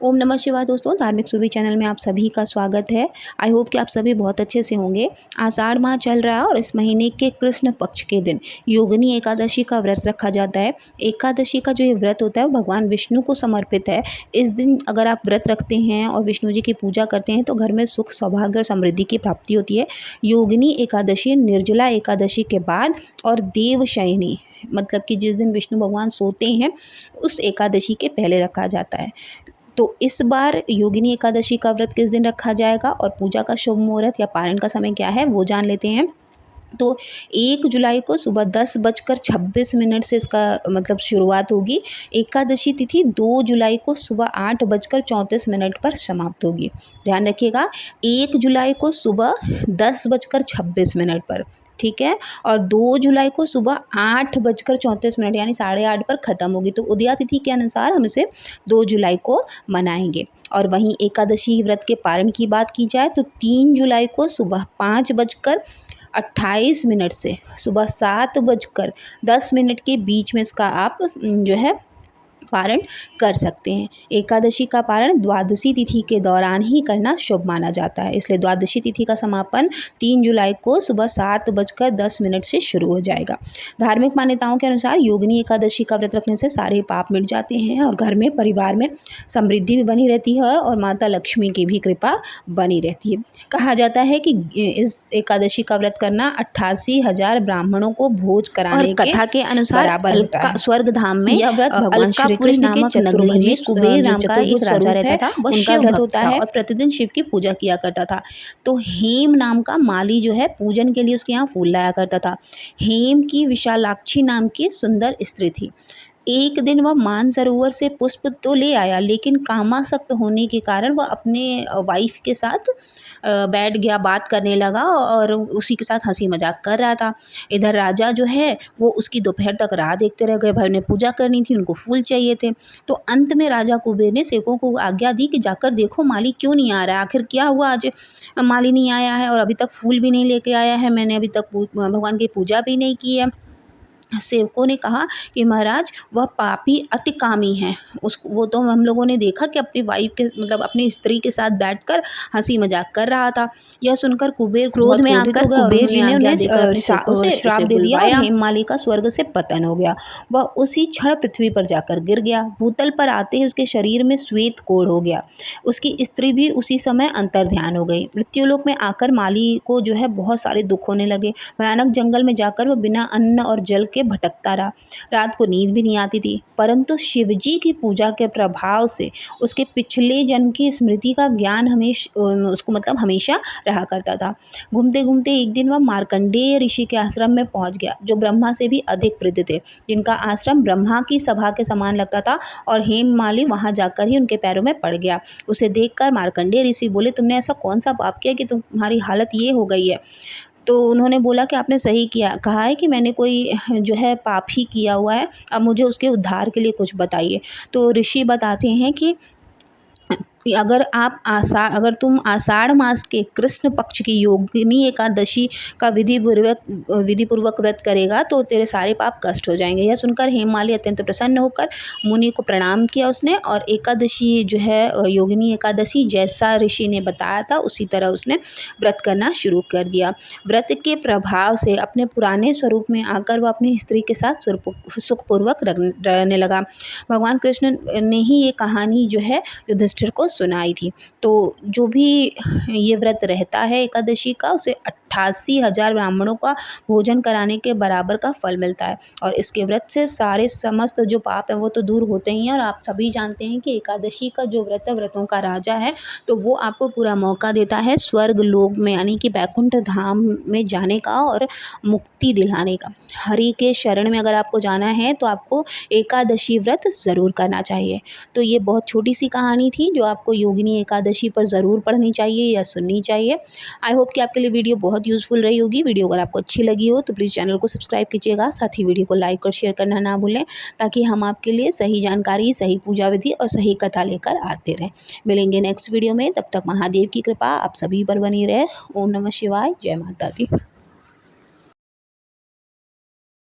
ओम नमः शिवाय दोस्तों, धार्मिक सुरभि चैनल में आप सभी का स्वागत है। आई होप कि आप सभी बहुत अच्छे से होंगे। आषाढ़ माह चल रहा है और इस महीने के कृष्ण पक्ष के दिन योगिनी एकादशी का व्रत रखा जाता है। एकादशी का जो ये व्रत होता है वो भगवान विष्णु को समर्पित है। इस दिन अगर आप व्रत रखते हैं और विष्णु जी की पूजा करते हैं तो घर में सुख, सौभाग्य और समृद्धि की प्राप्ति होती है। योगिनी एकादशी निर्जला एकादशी के बाद और देवशयनी मतलब कि जिस दिन विष्णु भगवान सोते हैं उस एकादशी के पहले रखा जाता है। तो इस बार योगिनी एकादशी का व्रत किस दिन रखा जाएगा और पूजा का शुभ मुहूर्त या पारण का समय क्या है वो जान लेते हैं। तो 1 जुलाई को सुबह 10:26 से इसका मतलब शुरुआत होगी। एकादशी तिथि 2 जुलाई को सुबह 8:34 पर समाप्त होगी। ध्यान रखिएगा, 1 जुलाई को सुबह 10:26 पर, ठीक है, और 2 जुलाई को सुबह 8:34 यानी 8:30 पर ख़त्म होगी। तो उदया तिथि के अनुसार हम इसे 2 जुलाई को मनाएंगे। और वहीं एकादशी व्रत के पारण की बात की जाए तो 3 जुलाई को सुबह 5:28 से सुबह 7:10 के बीच में इसका आप जो है पारण कर सकते हैं। एकादशी का पारण द्वादशी तिथि के दौरान ही करना शुभ माना जाता है, इसलिए द्वादशी तिथि का समापन 3 जुलाई को सुबह 7:10 से शुरू हो जाएगा। धार्मिक मान्यताओं के अनुसार योगिनी एकादशी का व्रत रखने से सारे पाप मिट जाते हैं और घर में, परिवार में समृद्धि भी बनी रहती है और माता लक्ष्मी की भी कृपा बनी रहती है। कहा जाता है कि इस एकादशी का व्रत करना 88,000 ब्राह्मणों को भोज कराने और कथा के अनुसार बराबर होता है। स्वर्ग धाम में यह व्रत भगवान श्री कृष्ण नामक नगरी में कुबेर नाम का एक राजा रहता था। वह उनका व्रत होता है और प्रतिदिन शिव की पूजा किया करता था। तो हेम नाम का माली जो है पूजन के लिए उसके यहाँ फूल लाया करता था। हेम की विशालाक्षी नाम की सुंदर स्त्री थी। एक दिन वह मानसरोवर से पुष्प तो ले आया, लेकिन कामासक्त होने के कारण वह अपने वाइफ के साथ बैठ गया, बात करने लगा और उसी के साथ हंसी मजाक कर रहा था। इधर राजा जो है वो उसकी दोपहर तक राह देखते रह गए। भाई ने पूजा करनी थी, उनको फूल चाहिए थे। तो अंत में राजा कुबेर ने सेवकों को आज्ञा दी कि जाकर देखो माली क्यों नहीं आ रहा है, आखिर क्या हुआ आज माली नहीं आया है और अभी तक फूल भी नहीं लेके आया है, मैंने अभी तक भगवान की पूजा भी नहीं की है। सेवकों ने कहा कि महाराज वह पापी अति कामी है, उसको वो तो हम लोगों ने देखा कि अपनी वाइफ के मतलब अपनी स्त्री के साथ बैठकर हंसी मजाक कर रहा था। यह सुनकर कुबेर क्रोध में आकर कुबेर जी ने उन्हें श्राप दे दिया और हेममाली का स्वर्ग से पतन हो गया। वह उसी क्षण पृथ्वी पर जाकर गिर गया। भूतल पर आते ही उसके शरीर में श्वेत कोढ़ हो गया। उसकी स्त्री भी उसी समय अंतर्ध्यान हो गई। मृत्युलोक में आकर माली को जो है बहुत सारे दुख होने लगे। भयानक जंगल में जाकर वह बिना अन्न और जल के भटकता रहा। रात को नींद भी नहीं आती थी, परंतु शिवजी की पूजा के प्रभाव से उसके पिछले जन्म की स्मृति का ज्ञान उसको मतलब हमेशा रहा करता था। घूमते घूमते एक दिन वह मार्कंडेय ऋषि के आश्रम में पहुंच गया, जो ब्रह्मा से भी अधिक वृद्ध थे, जिनका आश्रम ब्रह्मा की सभा के समान लगता था। और हेममाली वहां जाकर ही उनके पैरों में पड़ गया। उसे देखकर मार्कंडेय ऋषि बोले, तुमने ऐसा कौन सा पाप किया कि तुम्हारी हालत ये हो गई है। तो उन्होंने बोला कि आपने सही किया, कहा है कि मैंने कोई जो है पाप ही किया हुआ है, अब मुझे उसके उद्धार के लिए कुछ बताइए। तो ऋषि बताते हैं कि अगर तुम आषाढ़ मास के कृष्ण पक्ष की योगिनी एकादशी का विधिपूर्वक व्रत करेगा तो तेरे सारे पाप कष्ट हो जाएंगे। यह सुनकर हेममाली अत्यंत प्रसन्न होकर मुनि को प्रणाम किया उसने, और एकादशी जो है योगिनी एकादशी जैसा ऋषि ने बताया था उसी तरह उसने व्रत करना शुरू कर दिया। व्रत के प्रभाव से अपने पुराने स्वरूप में आकर वह अपनी स्त्री के साथ सुखपूर्वक रहने लगा। भगवान कृष्ण ने ही ये कहानी जो है युधिष्ठिर को सुनाई थी। तो जो भी ये व्रत रहता है एकादशी का, उसे 88,000 ब्राह्मणों का भोजन कराने के बराबर का फल मिलता है। और इसके व्रत से सारे समस्त जो पाप है वो तो दूर होते ही हैं। और आप सभी जानते हैं कि एकादशी का जो व्रत है व्रतों का राजा है, तो वो आपको पूरा मौका देता है स्वर्ग लोक में यानी कि बैकुंठ धाम में जाने का और मुक्ति दिलाने का। हरि के शरण में अगर आपको जाना है तो आपको एकादशी व्रत ज़रूर करना चाहिए। तो ये बहुत छोटी सी कहानी थी जो आपको योगिनी एकादशी पर ज़रूर पढ़नी चाहिए या सुननी चाहिए। आई होप कि आपके लिए वीडियो बहुत यूज़फुल रही होगी। वीडियो अगर आपको अच्छी लगी हो तो प्लीज़ चैनल को सब्सक्राइब कीजिएगा, साथ ही वीडियो को लाइक और शेयर करना ना भूलें, ताकि हम आपके लिए सही जानकारी, सही पूजा विधि और सही कथा लेकर आते रहें। मिलेंगे नेक्स्ट वीडियो में, तब तक महादेव की कृपा आप सभी पर बनी रहे। ओम नमः शिवाय, जय माता दी।